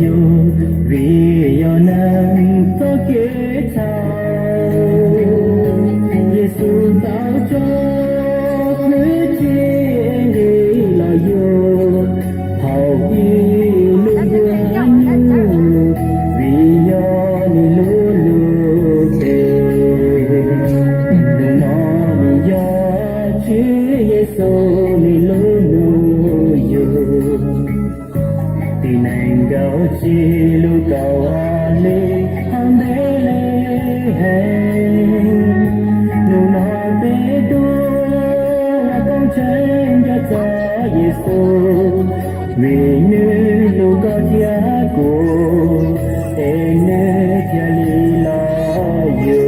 yo vì yo nang to kế chào Giêsu tao cho người trên đi là yo hầu y luôn luôn vì yo ni lu lu tê đừng nói ni yo chứ Giêsu ni lu lu yo tin anh gạo chi lu cầu ali hằng đế lê nu nói bé đua con tranh cho Giêsu vì nữ lu có giá cô em nữ cha li lo yo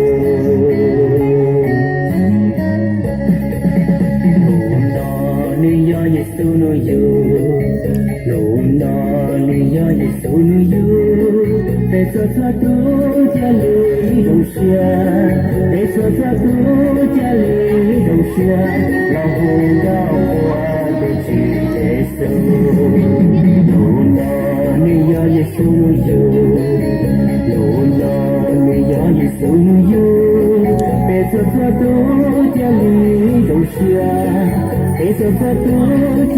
ni yo Giêsu nu yo Hallelujah, Yesu nuyu, peso tu jali dosia, peso tu jali dosia, lahunga wa beji Yesu. Hallelujah, Yesu nuyu, Hallelujah, Yesu nuyu, peso tu jali dosia. Eso fue tu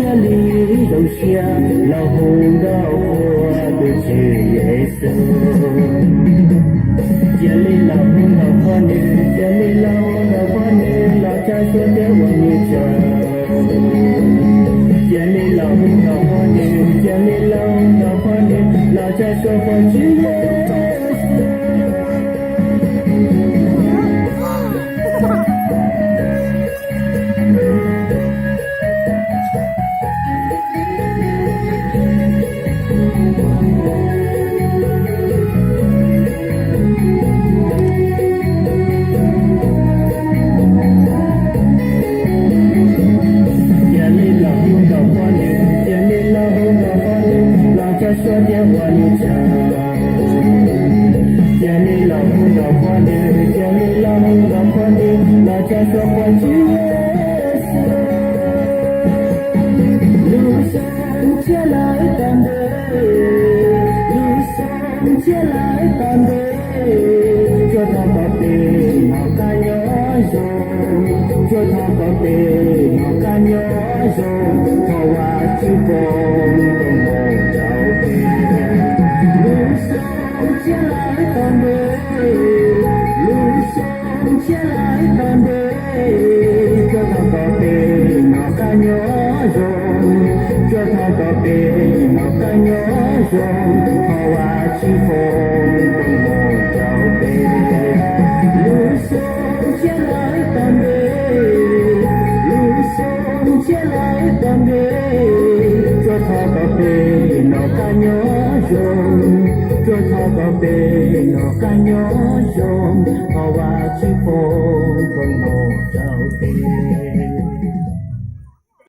jali dosia la honga oa beche Yesu jali la honga fane jali la honga fane la cha so de wani cha jali la honga fane jali la honga fane la cha so fane cho dia wani cha jani la hunga kwani jani la hunga kwani la cha so kwa Yesu lusan che lai tande lusan che lai tande cho ta ba pe na ka yo yo cho ta ba pe na ka yo yo ko wa chi po cho ta có thể nó ca nhớ rồi cho ta có thể nó ca nhớ rồi họ qua chi phone cùng một cháu bé lưu sống chia lại tạm biệt lưu sống chia lại tạm biệt cho ta có thể nó ca nhớ rồi cho ta có thể nó ca nhớ rồi họ qua chi phone cùng một cháu bé